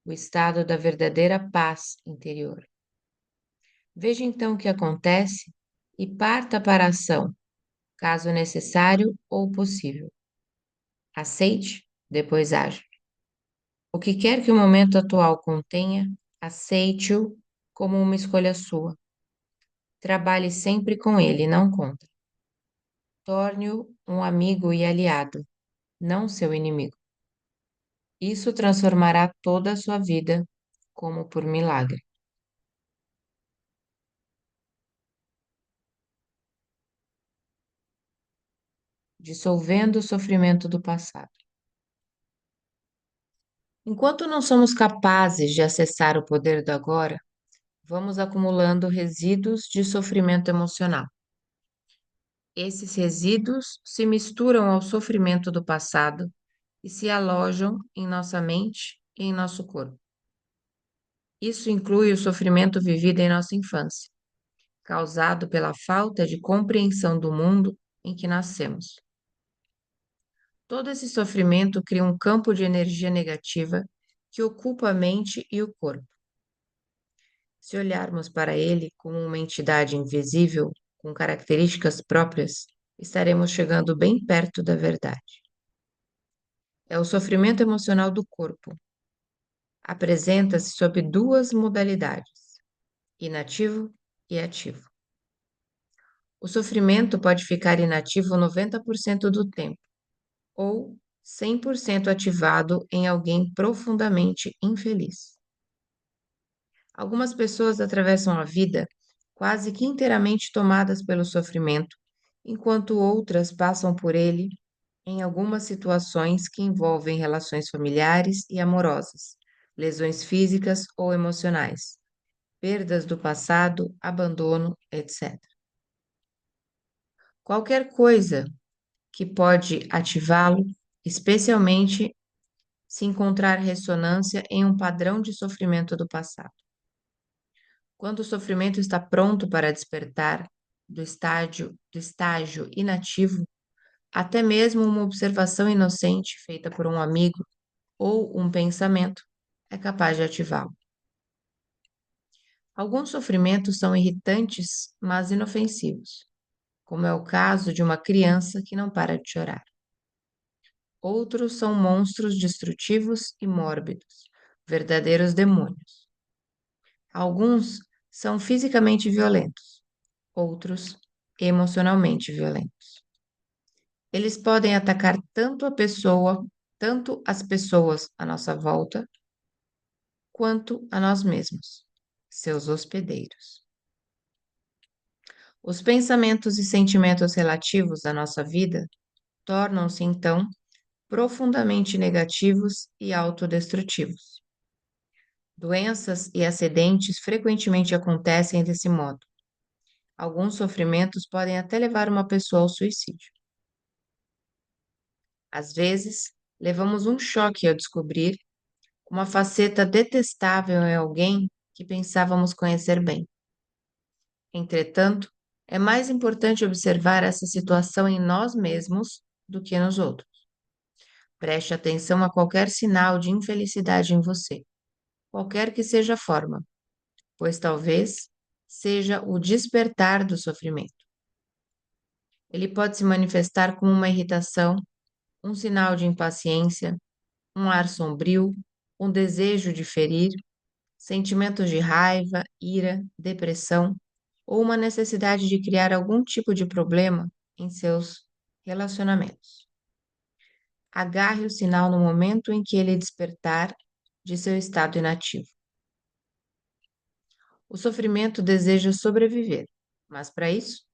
o estado da verdadeira paz interior. Veja então o que acontece e parta para a ação, caso necessário ou possível. Aceite, depois haja. O que quer que o momento atual contenha, aceite-o como uma escolha sua. Trabalhe sempre com ele, não contra. Torne-o um amigo e aliado, não seu inimigo. Isso transformará toda a sua vida como por milagre. Dissolvendo o sofrimento do passado. Enquanto não somos capazes de acessar o poder do agora, vamos acumulando resíduos de sofrimento emocional. Esses resíduos se misturam ao sofrimento do passado e se alojam em nossa mente e em nosso corpo. Isso inclui o sofrimento vivido em nossa infância, causado pela falta de compreensão do mundo em que nascemos. Todo esse sofrimento cria um campo de energia negativa que ocupa a mente e o corpo. Se olharmos para ele como uma entidade invisível, com características próprias, estaremos chegando bem perto da verdade. É o sofrimento emocional do corpo. Apresenta-se sob duas modalidades: inativo e ativo. O sofrimento pode ficar inativo 90% do tempo, ou 100% ativado em alguém profundamente infeliz. Algumas pessoas atravessam a vida quase que inteiramente tomadas pelo sofrimento, enquanto outras passam por ele em algumas situações que envolvem relações familiares e amorosas, lesões físicas ou emocionais, perdas do passado, abandono, etc. Qualquer coisa que pode ativá-lo, especialmente se encontrar ressonância em um padrão de sofrimento do passado. Quando o sofrimento está pronto para despertar do estágio inativo, até mesmo uma observação inocente feita por um amigo ou um pensamento é capaz de ativá-lo. Alguns sofrimentos são irritantes, mas inofensivos, como é o caso de uma criança que não para de chorar. Outros são monstros destrutivos e mórbidos, verdadeiros demônios. Alguns são fisicamente violentos, outros emocionalmente violentos. Eles podem atacar tanto as pessoas à nossa volta, quanto a nós mesmos, seus hospedeiros. Os pensamentos e sentimentos relativos à nossa vida tornam-se, então, profundamente negativos e autodestrutivos. Doenças e acidentes frequentemente acontecem desse modo. Alguns sofrimentos podem até levar uma pessoa ao suicídio. Às vezes, levamos um choque ao descobrir uma faceta detestável em alguém que pensávamos conhecer bem. Entretanto, é mais importante observar essa situação em nós mesmos do que nos outros. Preste atenção a qualquer sinal de infelicidade em você, qualquer que seja a forma, pois talvez seja o despertar do sofrimento. Ele pode se manifestar como uma irritação, um sinal de impaciência, um ar sombrio, um desejo de ferir, sentimentos de raiva, ira, depressão ou uma necessidade de criar algum tipo de problema em seus relacionamentos. Agarre o sinal no momento em que ele despertar de seu estado inativo. O sofrimento deseja sobreviver, mas para isso,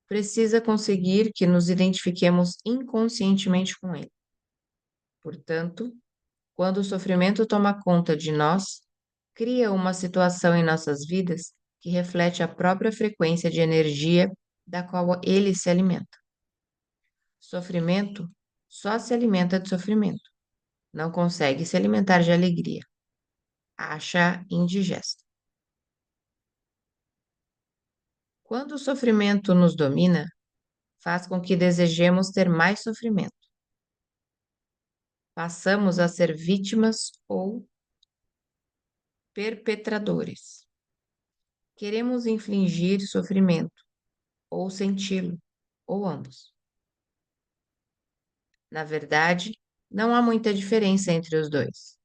precisa conseguir que nos identifiquemos inconscientemente com ele. Portanto, quando o sofrimento toma conta de nós, cria uma situação em nossas vidas que reflete a própria frequência de energia da qual ele se alimenta. Sofrimento só se alimenta de sofrimento, não consegue se alimentar de alegria. Acha indigesta. Quando o sofrimento nos domina, faz com que desejemos ter mais sofrimento. Passamos a ser vítimas ou perpetradores. Queremos infligir sofrimento, ou senti-lo, ou ambos. Na verdade, não há muita diferença entre os dois.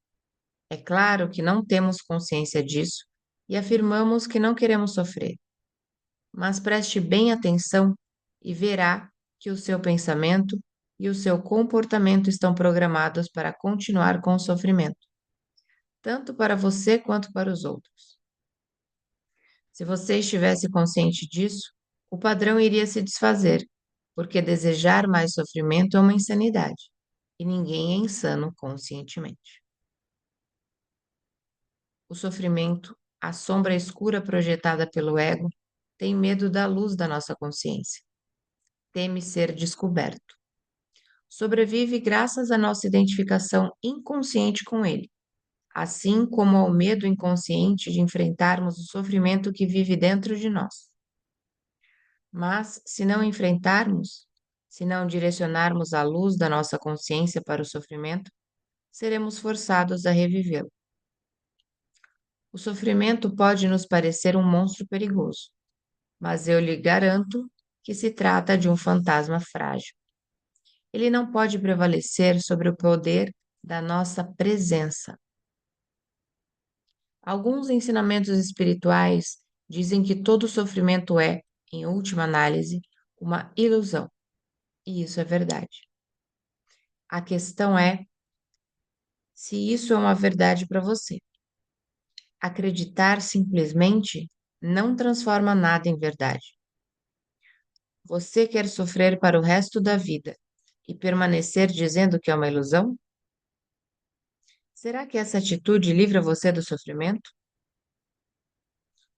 É claro que não temos consciência disso e afirmamos que não queremos sofrer, mas preste bem atenção e verá que o seu pensamento e o seu comportamento estão programados para continuar com o sofrimento, tanto para você quanto para os outros. Se você estivesse consciente disso, o padrão iria se desfazer, porque desejar mais sofrimento é uma insanidade, e ninguém é insano conscientemente. O sofrimento, a sombra escura projetada pelo ego, tem medo da luz da nossa consciência. Teme ser descoberto. Sobrevive graças à nossa identificação inconsciente com ele, assim como ao medo inconsciente de enfrentarmos o sofrimento que vive dentro de nós. Mas, se não enfrentarmos, se não direcionarmos a luz da nossa consciência para o sofrimento, seremos forçados a revivê-lo. O sofrimento pode nos parecer um monstro perigoso, mas eu lhe garanto que se trata de um fantasma frágil. Ele não pode prevalecer sobre o poder da nossa presença. Alguns ensinamentos espirituais dizem que todo sofrimento é, em última análise, uma ilusão. E isso é verdade. A questão é se isso é uma verdade para você. Acreditar simplesmente não transforma nada em verdade. Você quer sofrer para o resto da vida e permanecer dizendo que é uma ilusão? Será que essa atitude livra você do sofrimento?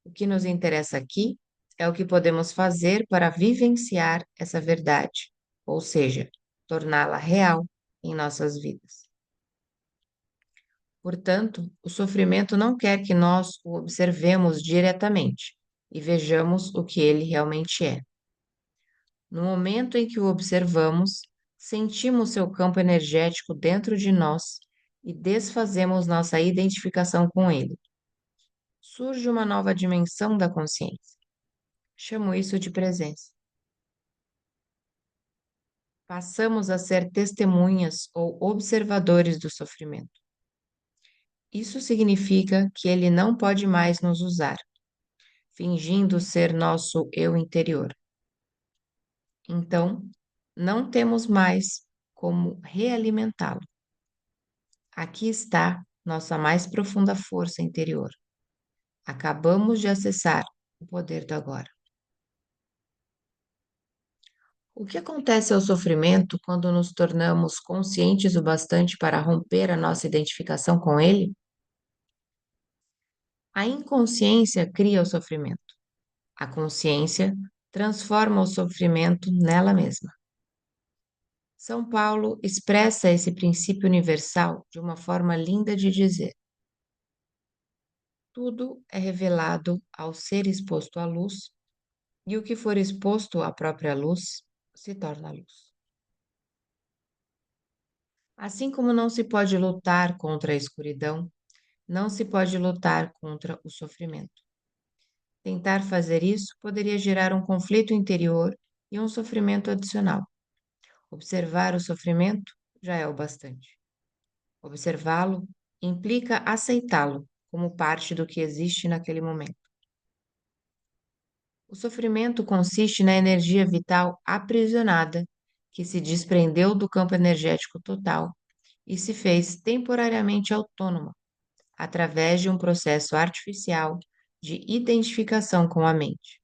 O que nos interessa aqui é o que podemos fazer para vivenciar essa verdade, ou seja, torná-la real em nossas vidas. Portanto, o sofrimento não quer que nós o observemos diretamente e vejamos o que ele realmente é. No momento em que o observamos, sentimos seu campo energético dentro de nós e desfazemos nossa identificação com ele. Surge uma nova dimensão da consciência. Chamo isso de presença. Passamos a ser testemunhas ou observadores do sofrimento. Isso significa que ele não pode mais nos usar, fingindo ser nosso eu interior. Então, não temos mais como realimentá-lo. Aqui está nossa mais profunda força interior. Acabamos de acessar o poder do agora. O que acontece ao sofrimento quando nos tornamos conscientes o bastante para romper a nossa identificação com ele? A inconsciência cria o sofrimento. A consciência transforma o sofrimento nela mesma. São Paulo expressa esse princípio universal de uma forma linda de dizer: tudo é revelado ao ser exposto à luz, e o que for exposto à própria luz se torna luz. Assim como não se pode lutar contra a escuridão, não se pode lutar contra o sofrimento. Tentar fazer isso poderia gerar um conflito interior e um sofrimento adicional. Observar o sofrimento já é o bastante. Observá-lo implica aceitá-lo como parte do que existe naquele momento. O sofrimento consiste na energia vital aprisionada que se desprendeu do campo energético total e se fez temporariamente autônoma através de um processo artificial de identificação com a mente.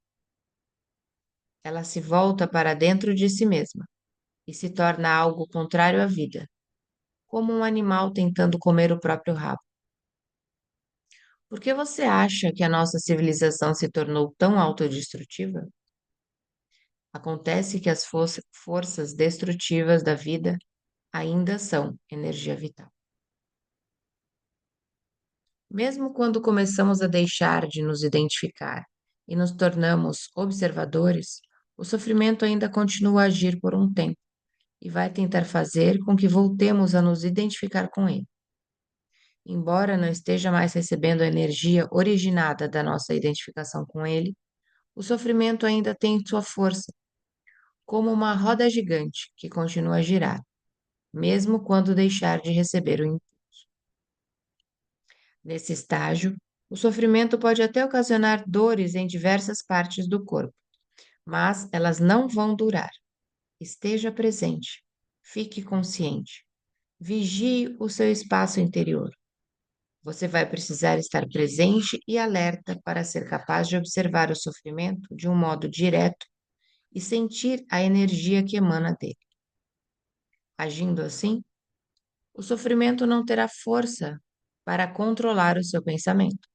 Ela se volta para dentro de si mesma e se torna algo contrário à vida, como um animal tentando comer o próprio rabo. Por que você acha que a nossa civilização se tornou tão autodestrutiva? Acontece que as forças destrutivas da vida ainda são energia vital. Mesmo quando começamos a deixar de nos identificar e nos tornamos observadores, o sofrimento ainda continua a agir por um tempo e vai tentar fazer com que voltemos a nos identificar com ele. Embora não esteja mais recebendo a energia originada da nossa identificação com ele, o sofrimento ainda tem sua força, como uma roda gigante que continua a girar, mesmo quando deixar de receber o impulso. Nesse estágio, o sofrimento pode até ocasionar dores em diversas partes do corpo, mas elas não vão durar. Esteja presente, fique consciente, vigie o seu espaço interior. Você vai precisar estar presente e alerta para ser capaz de observar o sofrimento de um modo direto e sentir a energia que emana dele. Agindo assim, o sofrimento não terá força para controlar o seu pensamento.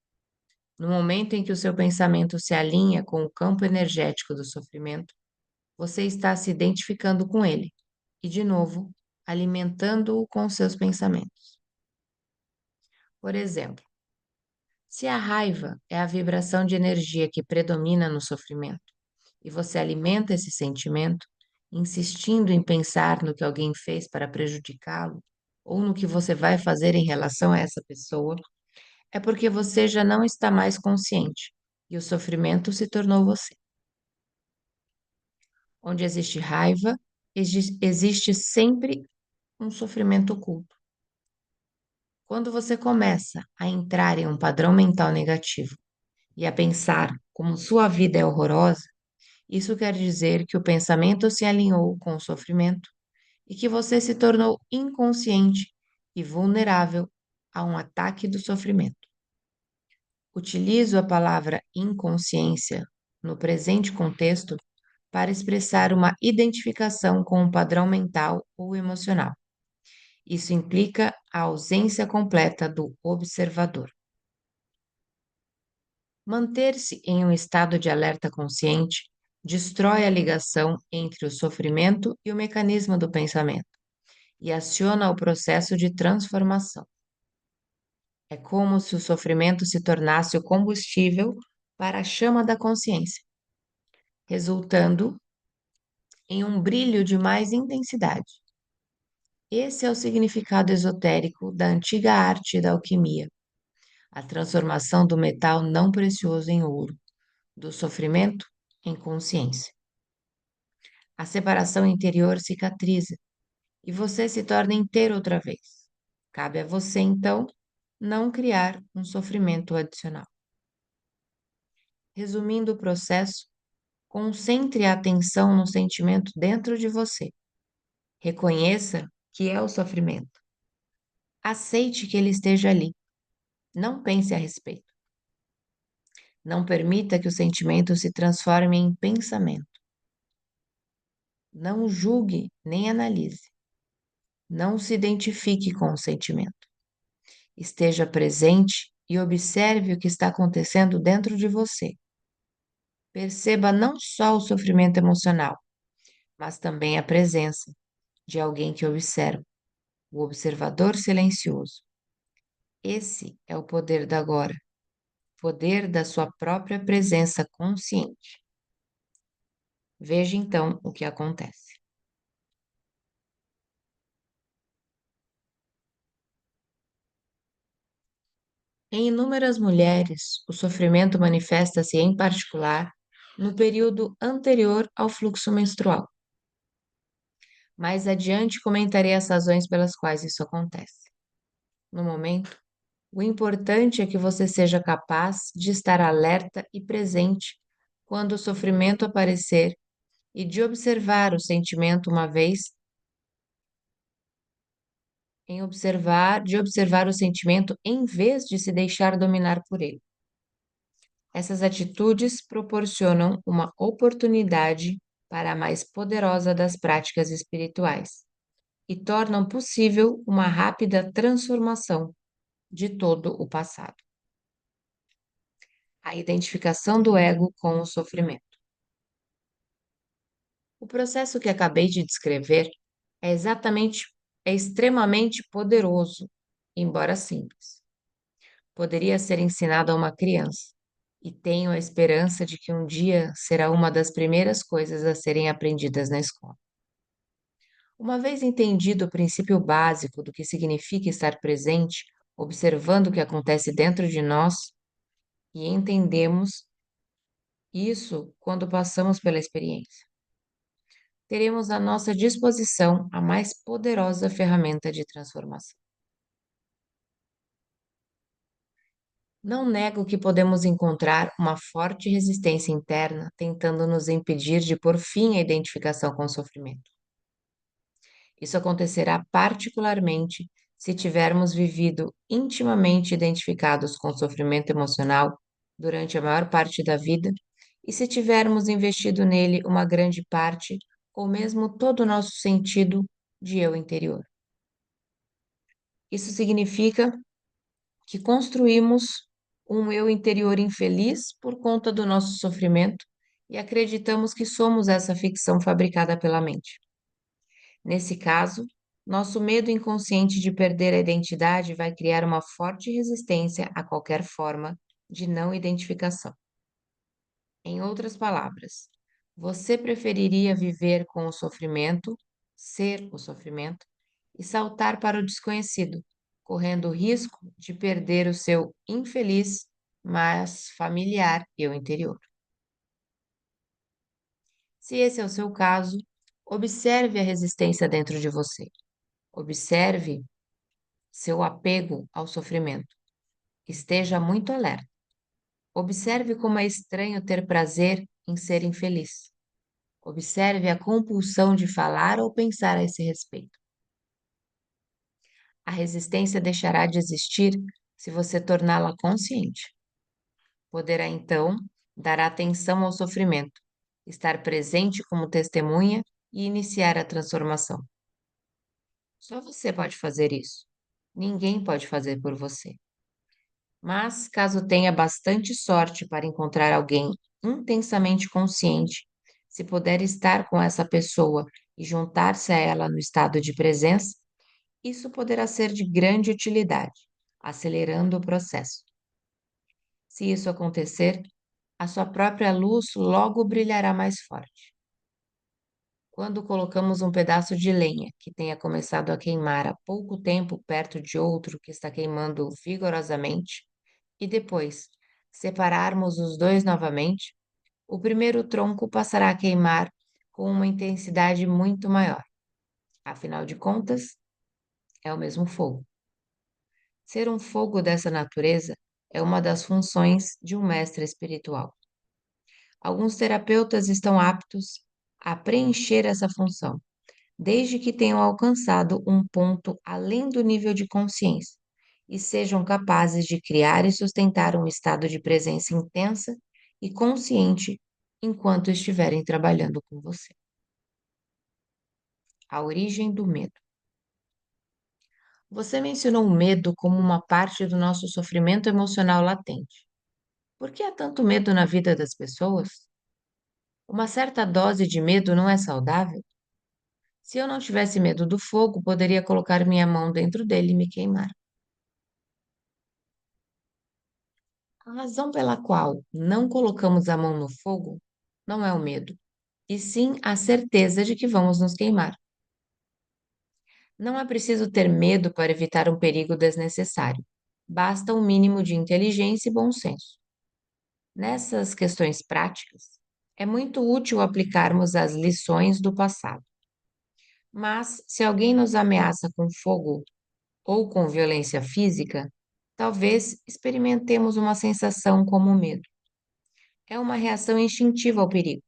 No momento em que o seu pensamento se alinha com o campo energético do sofrimento, você está se identificando com ele e, de novo, alimentando-o com seus pensamentos. Por exemplo, se a raiva é a vibração de energia que predomina no sofrimento e você alimenta esse sentimento, insistindo em pensar no que alguém fez para prejudicá-lo ou no que você vai fazer em relação a essa pessoa, é porque você já não está mais consciente e o sofrimento se tornou você. Onde existe raiva, existe sempre um sofrimento oculto. Quando você começa a entrar em um padrão mental negativo e a pensar como sua vida é horrorosa, isso quer dizer que o pensamento se alinhou com o sofrimento e que você se tornou inconsciente e vulnerável a um ataque do sofrimento. Utilizo a palavra inconsciência no presente contexto para expressar uma identificação com um padrão mental ou emocional. Isso implica a ausência completa do observador. Manter-se em um estado de alerta consciente destrói a ligação entre o sofrimento e o mecanismo do pensamento e aciona o processo de transformação. É como se o sofrimento se tornasse o combustível para a chama da consciência, resultando em um brilho de mais intensidade. Esse é o significado esotérico da antiga arte da alquimia, a transformação do metal não precioso em ouro, do sofrimento em consciência. A separação interior cicatriza e você se torna inteiro outra vez. Cabe a você, então, não criar um sofrimento adicional. Resumindo o processo, concentre a atenção no sentimento dentro de você. Reconheça que é o sofrimento. Aceite que ele esteja ali. Não pense a respeito. Não permita que o sentimento se transforme em pensamento. Não julgue nem analise. Não se identifique com o sentimento. Esteja presente e observe o que está acontecendo dentro de você. Perceba não só o sofrimento emocional, mas também a presença de alguém que observa, o observador silencioso. Esse é o poder da agora, poder da sua própria presença consciente. Veja então o que acontece. Em inúmeras mulheres, o sofrimento manifesta-se em particular no período anterior ao fluxo menstrual. Mais adiante comentarei as razões pelas quais isso acontece. No momento, o importante é que você seja capaz de estar alerta e presente quando o sofrimento aparecer e de observar o sentimento uma vez de observar o sentimento em vez de se deixar dominar por ele. Essas atitudes proporcionam uma oportunidade para a mais poderosa das práticas espirituais e tornam possível uma rápida transformação de todo o passado. A identificação do ego com o sofrimento. O processo que acabei de descrever é extremamente poderoso, embora simples. Poderia ser ensinado a uma criança, e tenho a esperança de que um dia será uma das primeiras coisas a serem aprendidas na escola. Uma vez entendido o princípio básico do que significa estar presente observando o que acontece dentro de nós e entendemos isso quando passamos pela experiência. Teremos à nossa disposição a mais poderosa ferramenta de transformação. Não nego que podemos encontrar uma forte resistência interna tentando nos impedir de pôr fim à identificação com o sofrimento. Isso acontecerá particularmente se tivermos vivido intimamente identificados com o sofrimento emocional durante a maior parte da vida e se tivermos investido nele uma grande parte ou mesmo todo o nosso sentido de eu interior. Isso significa que construímos um eu interior infeliz por conta do nosso sofrimento e acreditamos que somos essa ficção fabricada pela mente. Nesse caso, nosso medo inconsciente de perder a identidade vai criar uma forte resistência a qualquer forma de não identificação. Em outras palavras, você preferiria viver com o sofrimento, ser o sofrimento, e saltar para o desconhecido, correndo o risco de perder o seu infeliz, mas familiar eu interior. Se esse é o seu caso, observe a resistência dentro de você. Observe seu apego ao sofrimento. Esteja muito alerta. Observe como é estranho ter prazer em ser infeliz. Observe a compulsão de falar ou pensar a esse respeito. A resistência deixará de existir se você torná-la consciente. Poderá então dar atenção ao sofrimento, estar presente como testemunha e iniciar a transformação. Só você pode fazer isso. Ninguém pode fazer por você. Mas, caso tenha bastante sorte para encontrar alguém intensamente consciente, se puder estar com essa pessoa e juntar-se a ela no estado de presença, isso poderá ser de grande utilidade, acelerando o processo. Se isso acontecer, a sua própria luz logo brilhará mais forte. Quando colocamos um pedaço de lenha que tenha começado a queimar há pouco tempo perto de outro que está queimando vigorosamente, e depois separarmos os dois novamente, o primeiro tronco passará a queimar com uma intensidade muito maior. Afinal de contas, é o mesmo fogo. Ser um fogo dessa natureza é uma das funções de um mestre espiritual. Alguns terapeutas estão aptos a preencher essa função, desde que tenham alcançado um ponto além do nível de consciência e sejam capazes de criar e sustentar um estado de presença intensa e consciente enquanto estiverem trabalhando com você. A origem do medo. Você mencionou o medo como uma parte do nosso sofrimento emocional latente. Por que há tanto medo na vida das pessoas? Uma certa dose de medo não é saudável? Se eu não tivesse medo do fogo, poderia colocar minha mão dentro dele e me queimar. A razão pela qual não colocamos a mão no fogo não é o medo, e sim a certeza de que vamos nos queimar. Não é preciso ter medo para evitar um perigo desnecessário. Basta um mínimo de inteligência e bom senso. Nessas questões práticas, é muito útil aplicarmos as lições do passado. Mas, se alguém nos ameaça com fogo ou com violência física, talvez experimentemos uma sensação como medo. É uma reação instintiva ao perigo,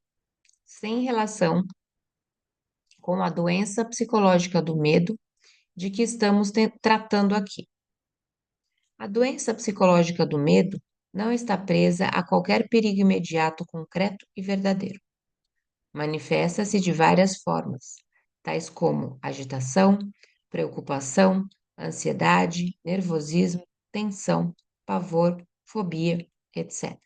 sem relação com a doença psicológica do medo de que estamos tratando aqui. A doença psicológica do medo não está presa a qualquer perigo imediato, concreto e verdadeiro. Manifesta-se de várias formas, tais como agitação, preocupação, ansiedade, nervosismo, tensão, pavor, fobia, etc.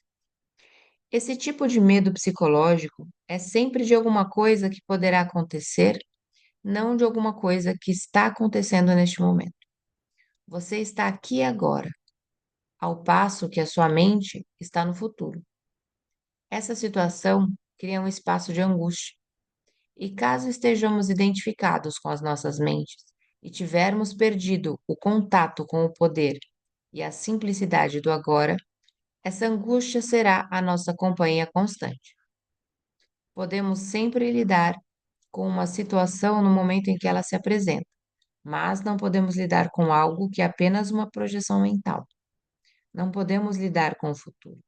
Esse tipo de medo psicológico é sempre de alguma coisa que poderá acontecer, não de alguma coisa que está acontecendo neste momento. Você está aqui agora, ao passo que a sua mente está no futuro. Essa situação cria um espaço de angústia. E caso estejamos identificados com as nossas mentes e tivermos perdido o contato com o poder e a simplicidade do agora, essa angústia será a nossa companhia constante. Podemos sempre lidar com uma situação no momento em que ela se apresenta, mas não podemos lidar com algo que é apenas uma projeção mental. Não podemos lidar com o futuro.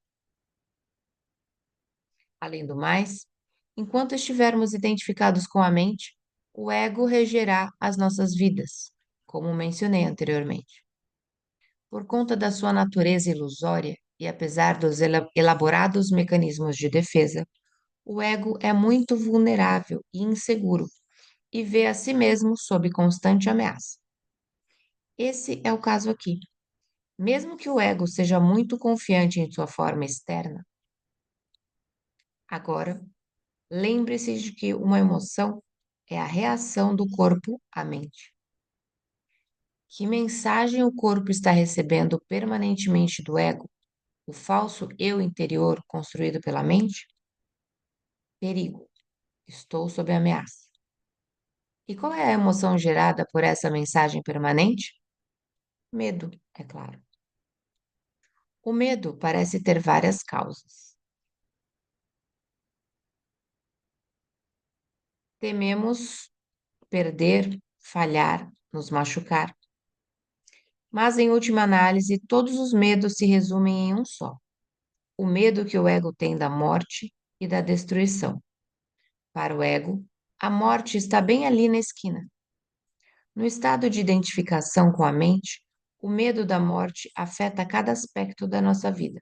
Além do mais, enquanto estivermos identificados com a mente, o ego regerá as nossas vidas, como mencionei anteriormente. Por conta da sua natureza ilusória e apesar dos elaborados mecanismos de defesa, o ego é muito vulnerável e inseguro e vê a si mesmo sob constante ameaça. Esse é o caso aqui. Mesmo que o ego seja muito confiante em sua forma externa, agora lembre-se de que uma emoção é a reação do corpo à mente. Que mensagem o corpo está recebendo permanentemente do ego, o falso eu interior construído pela mente? Perigo, estou sob ameaça. E qual é a emoção gerada por essa mensagem permanente? Medo, é claro. O medo parece ter várias causas. Tememos perder, falhar, nos machucar. Mas, em última análise, todos os medos se resumem em um só: o medo que o ego tem da morte e da destruição. Para o ego, a morte está bem ali na esquina. No estado de identificação com a mente, o medo da morte afeta cada aspecto da nossa vida.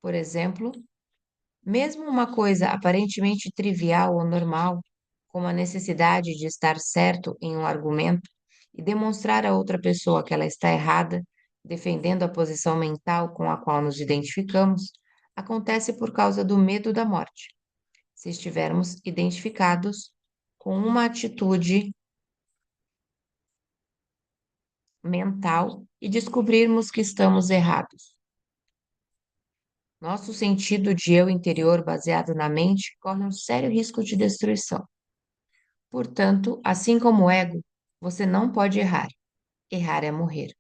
Por exemplo, mesmo uma coisa aparentemente trivial ou normal, como a necessidade de estar certo em um argumento e demonstrar a outra pessoa que ela está errada, defendendo a posição mental com a qual nos identificamos, acontece por causa do medo da morte, se estivermos identificados com uma atitude mental e descobrirmos que estamos errados. Nosso sentido de eu interior baseado na mente corre um sério risco de destruição. Portanto, assim como o ego, você não pode errar. Errar é morrer.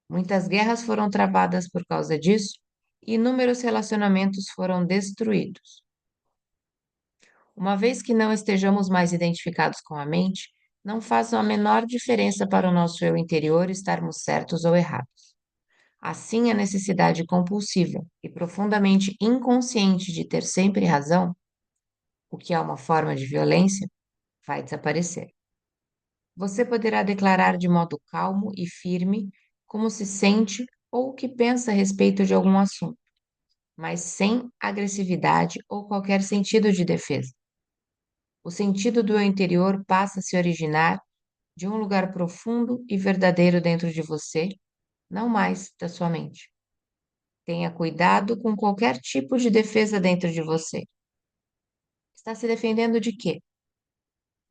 Muitas guerras foram travadas por causa disso e inúmeros relacionamentos foram destruídos. Uma vez que não estejamos mais identificados com a mente, não faz a menor diferença para o nosso eu interior estarmos certos ou errados. Assim, a necessidade compulsiva e profundamente inconsciente de ter sempre razão, o que é uma forma de violência, vai desaparecer. Você poderá declarar de modo calmo e firme como se sente ou o que pensa a respeito de algum assunto, mas sem agressividade ou qualquer sentido de defesa. O sentido do eu interior passa a se originar de um lugar profundo e verdadeiro dentro de você, não mais da sua mente. Tenha cuidado com qualquer tipo de defesa dentro de você. Está se defendendo de quê?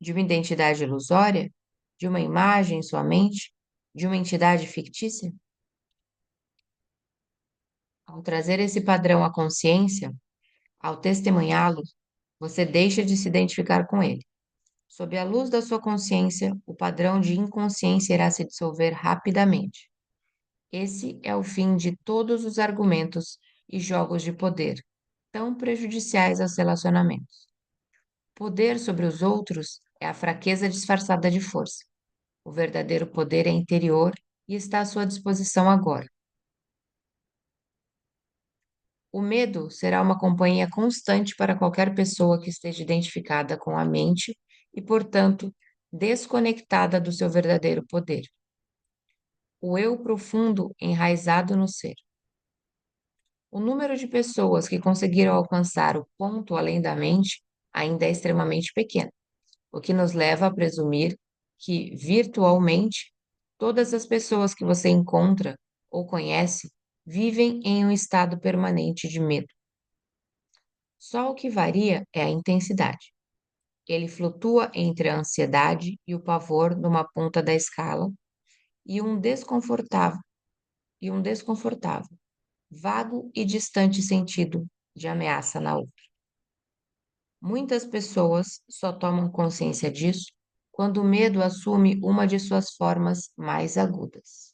De uma identidade ilusória? De uma imagem em sua mente? De uma entidade fictícia? Ao trazer esse padrão à consciência, ao testemunhá-lo, você deixa de se identificar com ele. Sob a luz da sua consciência, o padrão de inconsciência irá se dissolver rapidamente. Esse é o fim de todos os argumentos e jogos de poder, tão prejudiciais aos relacionamentos. Poder sobre os outros é a fraqueza disfarçada de força. O verdadeiro poder é interior e está à sua disposição agora. O medo será uma companhia constante para qualquer pessoa que esteja identificada com a mente e, portanto, desconectada do seu verdadeiro poder. O eu profundo enraizado no ser. O número de pessoas que conseguiram alcançar o ponto além da mente ainda é extremamente pequeno, o que nos leva a presumir que, virtualmente, todas as pessoas que você encontra ou conhece vivem em um estado permanente de medo. Só o que varia é a intensidade. Ele flutua entre a ansiedade e o pavor numa ponta da escala e um desconfortável, vago e distante sentido de ameaça na outra. Muitas pessoas só tomam consciência disso quando o medo assume uma de suas formas mais agudas.